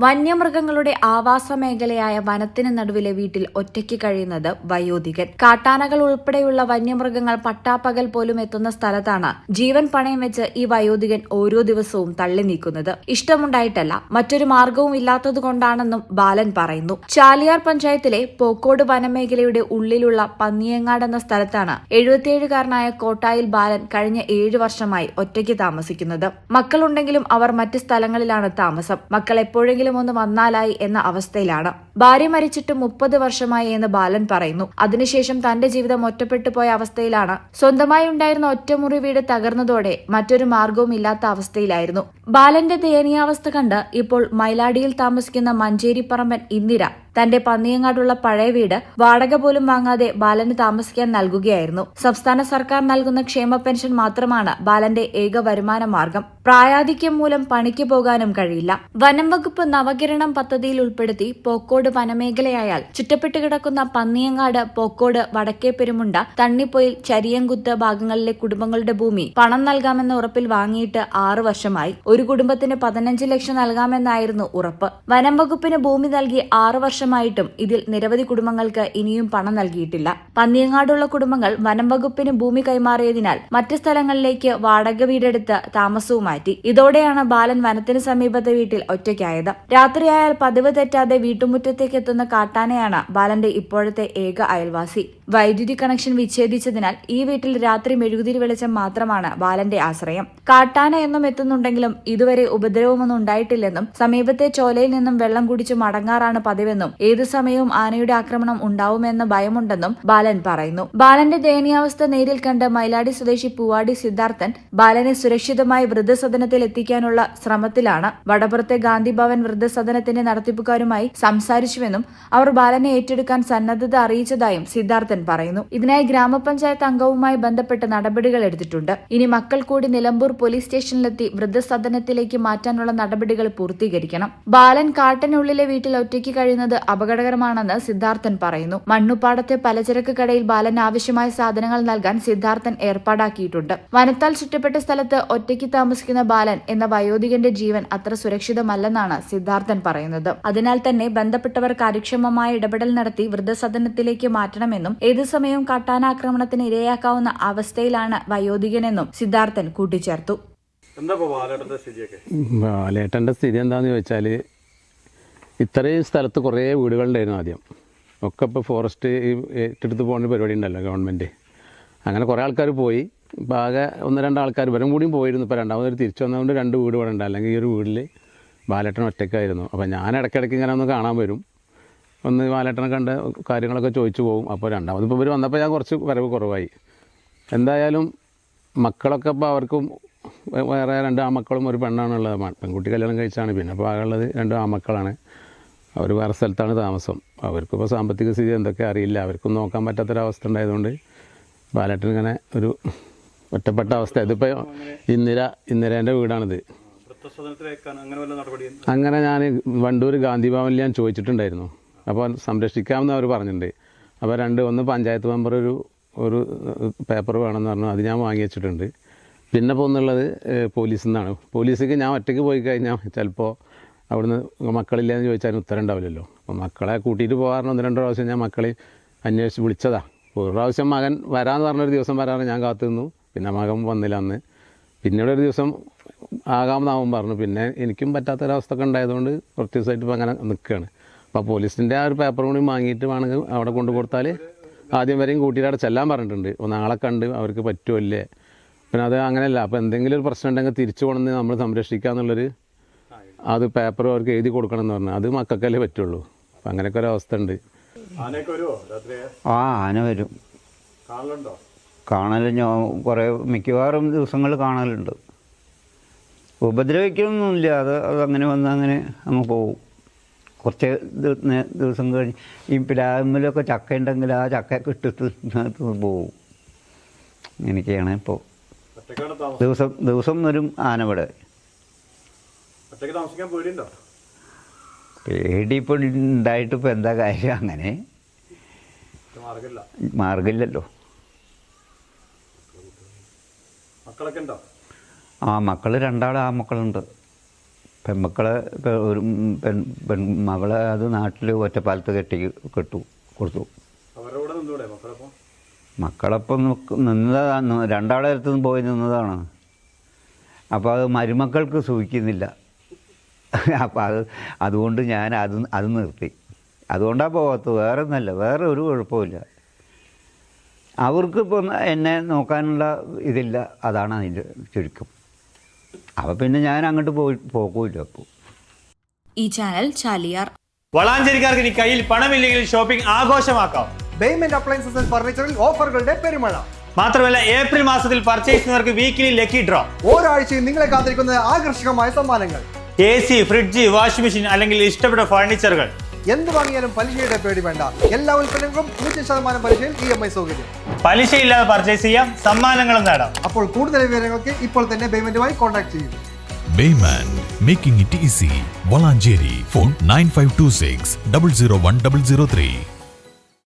വന്യമൃഗങ്ങളുടെ ആവാസ മേഖലയായ വനത്തിന് നടുവിലെ വീട്ടിൽ ഒറ്റയ്ക്ക് കഴിയുന്നത് വയോധികൻ. കാട്ടാനകൾ ഉൾപ്പെടെയുള്ള വന്യമൃഗങ്ങൾ പട്ടാപ്പകൽ പോലും എത്തുന്ന സ്ഥലത്താണ് ജീവൻ പണയം വെച്ച് ഈ വയോധികൻ ഓരോ ദിവസവും തള്ളി നീക്കുന്നത്. ഇഷ്ടമുണ്ടായിട്ടല്ല, മറ്റൊരു മാർഗവും ഇല്ലാത്തതുകൊണ്ടാണെന്നും ബാലൻ പറയുന്നു. ചാലിയാർ പഞ്ചായത്തിലെ പോക്കോട് വനമേഖലയുടെ ഉള്ളിലുള്ള പന്നിയങ്ങാട് എന്ന സ്ഥലത്താണ് 77-കാരനായ കോട്ടായിൽ ബാലൻ കഴിഞ്ഞ 7 വർഷമായി ഒറ്റയ്ക്ക് താമസിക്കുന്നത്. മക്കളുണ്ടെങ്കിലും അവർ മറ്റ് സ്ഥലങ്ങളിലാണ് താമസം. മക്കൾ എപ്പോഴെങ്കിലും ഒന്ന് വന്നാലായി എന്ന അവസ്ഥയിലാണ്. ഭാര്യ മരിച്ചിട്ട് 30 വർഷമായി എന്ന് ബാലൻ പറയുന്നു. അതിനുശേഷം തന്റെ ജീവിതം ഒറ്റപ്പെട്ടു പോയ അവസ്ഥയിലാണ്. സ്വന്തമായി ഉണ്ടായിരുന്ന ഒറ്റമുറി വീട് തകർന്നതോടെ മറ്റൊരു മാർഗവും ഇല്ലാത്ത അവസ്ഥയിലായിരുന്നു. ബാലന്റെ ദയനീയാവസ്ഥ കണ്ട് ഇപ്പോൾ മൈലാടിയിൽ താമസിക്കുന്ന മഞ്ചേരിപ്പറമ്പൻ ഇന്ദിര തന്റെ പന്നിയങ്ങാടുള്ള പഴയ വീട് വാടക പോലും വാങ്ങാതെ ബാലന് താമസിക്കാൻ നൽകുകയായിരുന്നു. സംസ്ഥാന സർക്കാർ നൽകുന്ന ക്ഷേമ പെൻഷൻ മാത്രമാണ് ബാലന്റെ ഏക വരുമാന മാർഗം. പ്രായാധിക്യം മൂലം പണിക്ക് പോകാനും കഴിയില്ല. വനം വകുപ്പ് നവകിരണം പദ്ധതിയിൽ ഉൾപ്പെടുത്തി പോക്കോട് വനമേഖലയായാൽ ചുറ്റപ്പെട്ടു കിടക്കുന്ന പന്നിയങ്ങാട്, പോക്കോട്, വടക്കേ പെരുമുണ്ട, തണ്ണിപ്പൊയിൽ, ചരിയങ്കുത്ത് ഭാഗങ്ങളിലെ കുടുംബങ്ങളുടെ ഭൂമി പണം നൽകാമെന്ന ഉറപ്പിൽ വാങ്ങിയിട്ട് 6 വർഷമായി. ഒരു കുടുംബത്തിന് 15 ലക്ഷം നൽകാമെന്നായിരുന്നു ഉറപ്പ്. വനം വകുപ്പിന് ഭൂമി നൽകി 6 വർഷമായിട്ടും ഇതിൽ നിരവധി കുടുംബങ്ങൾക്ക് ഇനിയും പണം നൽകിയിട്ടില്ല. പന്നിയങ്ങാടുള്ള കുടുംബങ്ങൾ വനം വകുപ്പിന് ഭൂമി കൈമാറിയതിനാൽ മറ്റ് സ്ഥലങ്ങളിലേക്ക് വാടക വീടെടുത്ത് താമസവും മാറ്റി. ഇതോടെയാണ് ബാലൻ വനത്തിന് സമീപത്തെ വീട്ടിൽ ഒറ്റയ്ക്കായത്. രാത്രിയായാൽ പതിവ് തെറ്റാതെ വീട്ടുമുറ്റത്തേക്ക് എത്തുന്ന കാട്ടാനയാണ് ബാലന്റെ ഇപ്പോഴത്തെ ഏക അയൽവാസി. വൈദ്യുതി കണക്ഷൻ വിച്ഛേദിച്ചതിനാൽ ഈ വീട്ടിൽ രാത്രി മെഴുകുതിരി വെളിച്ചം മാത്രമാണ് ബാലന്റെ ആശ്രയം. കാട്ടാന എന്നും എത്തുന്നുണ്ടെങ്കിലും ഇതുവരെ ഉപദ്രവമൊന്നും ഉണ്ടായിട്ടില്ലെന്നും സമീപത്തെ ചോലയിൽ നിന്നും വെള്ളം കുടിച്ചു മടങ്ങാറാണ് പതിവെന്നും ഏതു സമയവും ആനയുടെ ആക്രമണം ഉണ്ടാവുമെന്ന് ഭയമുണ്ടെന്നും ബാലൻ പറയുന്നു. ബാലന്റെ ദയനീയാവസ്ഥ നേരിൽ കണ്ട് മൈലാടി സ്വദേശി പൂവാടി സിദ്ധാർത്ഥൻ ബാലനെ സുരക്ഷിതമായി വൃദ്ധസദനത്തിൽ എത്തിക്കാനുള്ള ശ്രമത്തിലാണ്. വടപുറത്തെ ഗാന്ധി ഭവൻ വൃദ്ധസദനത്തിന്റെ നടത്തിപ്പുകാരുമായി സംസാരിച്ചുവെന്നും അവർ ബാലനെ ഏറ്റെടുക്കാൻ സന്നദ്ധത അറിയിച്ചതായും സിദ്ധാർത്ഥൻ പറയുന്നു. ഇതിനായി ഗ്രാമപഞ്ചായത്ത് അംഗവുമായി ബന്ധപ്പെട്ട് നടപടികൾ എടുത്തിട്ടുണ്ട്. ഇനി മക്കൾ കൂടി നിലമ്പൂർ പോലീസ് സ്റ്റേഷനിലെത്തി വൃദ്ധസദനത്തിലേക്ക് മാറ്റാനുള്ള നടപടികൾ പൂർത്തീകരിക്കണം. ബാലൻ കാട്ടിനുള്ളിലെ വീട്ടിൽ ഒറ്റയ്ക്ക് കഴിയുന്നത് അപകടകരമാണെന്ന് സിദ്ധാർത്ഥൻ പറയുന്നു. മണ്ണുപ്പാടത്തെ പലചരക്ക് കടയിൽ ബാലന് ആവശ്യമായ സാധനങ്ങൾ നൽകാൻ സിദ്ധാർത്ഥൻ ഏർപ്പാടാക്കിയിട്ടുണ്ട്. വനത്താൽ ചുറ്റപ്പെട്ട സ്ഥലത്ത് ഒറ്റയ്ക്ക് താമസിക്കുന്ന ബാലൻ എന്ന വയോധികന്റെ ജീവൻ അത്ര സുരക്ഷിതമല്ലെന്നാണ് സിദ്ധാർത്ഥൻ പറയുന്നത്. അതിനാൽ തന്നെ ബന്ധപ്പെട്ടവർ കാര്യക്ഷമമായ ഇടപെടൽ നടത്തി വൃദ്ധസദനത്തിലേക്ക് മാറ്റണമെന്നും ഏതു സമയവും കാട്ടാനാക്രമണത്തിന് ഇരയാക്കാവുന്ന അവസ്ഥയിലാണ് വയോധികനെന്നും സിദ്ധാർത്ഥൻ കൂട്ടിച്ചേർത്തു. ബാലേട്ടൻ്റെ സ്ഥിതി എന്താണെന്ന് ചോദിച്ചാൽ, ഇത്രയും സ്ഥലത്ത് കുറേ വീടുകളുണ്ടായിരുന്നു ആദ്യം. ഒക്കെ ഇപ്പോൾ ഫോറസ്റ്റ് ഏറ്റെടുത്ത് പോകുന്ന പരിപാടി ഉണ്ടല്ലോ ഗവൺമെൻറ്. അങ്ങനെ കുറേ ആൾക്കാർ പോയി. ഇപ്പോൾ ആകെ 1-2 ആൾക്കാർ വരും കൂടിയും പോയിരുന്നു. ഇപ്പോൾ രണ്ടാമതൊരു തിരിച്ചു വന്നതുകൊണ്ട് 2 വീട് ഇവിടെ ഉണ്ട്. അല്ലെങ്കിൽ ഈ ഒരു വീട്ടിൽ ബാലേട്ടൻ ഒറ്റയ്ക്കായിരുന്നു. അപ്പോൾ ഞാൻ ഇടയ്ക്കിടയ്ക്ക് ഇങ്ങനെ ഒന്ന് കാണാൻ വരും. ഒന്ന് ബാലേട്ടനെ കണ്ട കാര്യങ്ങളൊക്കെ ചോദിച്ചു പോകും. അപ്പോൾ രണ്ടാമതിപ്പോൾ ഇവർ വന്നപ്പോൾ ഞാൻ കുറച്ച് വരവ് കുറവായി. എന്തായാലും മക്കളൊക്കെ ഇപ്പോൾ അവർക്കും വേറെ 2 ആമക്കളും ഒരു പെണ്ണാണുള്ളത്. പെൺകുട്ടി കല്യാണം കഴിച്ചാണ്. പിന്നെ അപ്പോൾ ആകെയുള്ളത് 2 ആമക്കളാണ്. അവർ വേറെ സ്ഥലത്താണ് താമസം. അവർക്കിപ്പോൾ സാമ്പത്തിക സ്ഥിതി എന്തൊക്കെ അറിയില്ല. അവർക്കും നോക്കാൻ പറ്റാത്തൊരവസ്ഥ ഉണ്ടായതുകൊണ്ട് ബാലേട്ടൻ ഇങ്ങനെ ഒരു ഒറ്റപ്പെട്ട അവസ്ഥ. ഇതിപ്പോൾ ഇന്ദിരേൻ്റെ വീടാണിത്. അങ്ങനെ ഞാൻ വണ്ടൂർ ഗാന്ധി ഭവനിൽ ഞാൻ ചോദിച്ചിട്ടുണ്ടായിരുന്നു. അപ്പോൾ സംരക്ഷിക്കാമെന്ന് അവർ പറഞ്ഞിട്ടുണ്ട്. അപ്പോൾ ഒന്ന് പഞ്ചായത്ത് മെമ്പർ ഒരു പേപ്പർ വേണമെന്ന് പറഞ്ഞു. അത് ഞാൻ വാങ്ങി വെച്ചിട്ടുണ്ട്. പിന്നെ പോകുന്നുള്ളത് പോലീസിൽ നിന്നാണ്. പോലീസിലേക്ക് ഞാൻ ഒറ്റയ്ക്ക് പോയി കഴിഞ്ഞാൽ ചിലപ്പോൾ അവിടുന്ന് മക്കളില്ലെന്ന് ചോദിച്ചാലും ഉത്തരം ഉണ്ടാവില്ലല്ലോ. അപ്പോൾ മക്കളെ കൂട്ടിയിട്ട് പോകാറുണ്ട്. 1-2 പ്രാവശ്യം ഞാൻ മക്കളെ അന്വേഷിച്ച് വിളിച്ചതാണ്. ഒരു പ്രാവശ്യം മകൻ വരാമെന്ന് പറഞ്ഞൊരു ദിവസം വരാറ് ഞാൻ കാത്തു നിന്നു. പിന്നെ മകൻ വന്നില്ല അന്ന്. പിന്നീട് ഒരു ദിവസം ആകാമെന്നാവും പറഞ്ഞു. പിന്നെ എനിക്കും പറ്റാത്തൊരവസ്ഥ ഒക്കെ ഉണ്ടായതുകൊണ്ട് കുറച്ച് ദിവസമായിട്ട് ഇപ്പോൾ അങ്ങനെ നിൽക്കുകയാണ്. അപ്പോൾ പോലീസിൻ്റെ ആ ഒരു പേപ്പർ കൂടി വാങ്ങിയിട്ട് വേണമെങ്കിൽ അവിടെ കൊണ്ടു കൊടുത്താൽ ആദ്യം വരെയും കൂട്ടിയിട്ട് അവിടെ ചെല്ലാൻ പറഞ്ഞിട്ടുണ്ട്. നാളെ കണ്ട് അവർക്ക് പറ്റുമല്ലേ. പിന്നെ അത് അങ്ങനെയല്ല. അപ്പോൾ എന്തെങ്കിലും ഒരു പ്രശ്നം ഉണ്ടെങ്കിൽ തിരിച്ചു കൊണ്ടുവന്ന് നമ്മൾ സംരക്ഷിക്കുക എന്നുള്ളൊരു അത് പേപ്പർ അവർക്ക് എഴുതി കൊടുക്കണം എന്ന് പറഞ്ഞാൽ അത് മക്കൾക്കല്ലേ പറ്റുള്ളൂ. അപ്പം അങ്ങനെയൊക്കെ ഒരു അവസ്ഥ ഉണ്ട്. ആന വരും. കാണൽ ഞാൻ കുറേ മിക്കവാറും ദിവസങ്ങൾ കാണലുണ്ട്. ഉപദ്രവിക്കണമെന്നില്ല. അതങ്ങനെ വന്ന് അങ്ങനെ അങ്ങ് പോവും. കുറച്ച് ദിവസം കഴിഞ്ഞ് ഈ പ്ലാവിലൊക്കെ ചക്ക ഉണ്ടെങ്കിൽ ആ ചക്കയൊക്കെ ഇട്ടിട്ട് പോവും. എനിക്കാണ് ഇപ്പോൾ ദിവസം വരും ആന ഇവിടെ. പേടി ഇപ്പോൾ ഉണ്ടായിട്ടിപ്പോൾ എന്താ കാര്യം? അങ്ങനെ മാർഗമില്ലല്ലോ. മക്കൾ 2 ആമക്കളുണ്ട്. പെൺമക്കളെ ഒരു മകളെ അത് നാട്ടിൽ ഒറ്റപ്പാലത്ത് കൊടുത്തു. മക്കളപ്പം നിന്നതാണ്, രണ്ടാളെ അടുത്തുനിന്ന് പോയി നിന്നതാണ്. അപ്പോൾ അത് മരുമക്കൾക്ക് സൂഹിക്കുന്നില്ല. അപ്പോൾ അതുകൊണ്ട് ഞാൻ അത് നിർത്തി. അതുകൊണ്ടാണ് പോകാത്തത്, വേറെ ഒന്നല്ല, വേറെ ഒരു കുഴപ്പമില്ല. അവർക്കിപ്പോൾ എന്നെ നോക്കാനുള്ള ഇതില്ല, അതാണ് അതിൻ്റെ ചുരുക്കം. അപ്പോൾ പിന്നെ ഞാൻ അങ്ങോട്ട് പോകില്ല. അപ്പോൾ ഈ ചാനൽ ചാലിയാർ. വളാഞ്ചേരിക്കാർക്ക് ഇനി കയ്യിൽ പണമില്ലെങ്കിൽ ഷോപ്പിംഗ് ആഘോഷമാക്കാം. ബേയ്മെന്റ് അപ്ലയൻസസ് ആൻഡ് ഫർണിച്ചറിൽ ഓഫറുകളുടെ പെരുമഴ. മാത്രമല്ല ഏപ്രിൽ മാസത്തിൽ പർച്ചേസ് ചെയ്യുന്നവർക്ക് വീക്കിലി ലക്കി ഡ്രോ. ഒരാഴ്ചയും നിങ്ങളെ കാത്തിരിക്കുന്ന ആകർഷകമായ സമ്മാനങ്ങൾ. AC, ഫ്രിഡ്ജ്, വാഷിംഗ് മെഷീൻ അല്ലെങ്കിൽ ഇഷ്ടപ്പെട്ട ഫർണിച്ചറുകൾ. എന്ത് വാങ്ങിയാലും പലിശയുടെ പേടി വേണ്ട. എല്ലാ ഉൽപ്പന്നങ്ങളും 0% പലിശയിൽ EMI സൗകര്യം. പലിശയില്ലാതെ പർച്ചേസ് ചെയ്യാം, സമ്മാനങ്ങളും നേടാം. അപ്പോൾ കൂടുതൽ വിവരങ്ങൾക്ക് ഇപ്പോൾ തന്നെ ബേയ്മെന്റുമായി കോൺടാക്ട് ചെയ്യൂ. Bayman, making it easy. Valanjeri, phone 9526 001 003.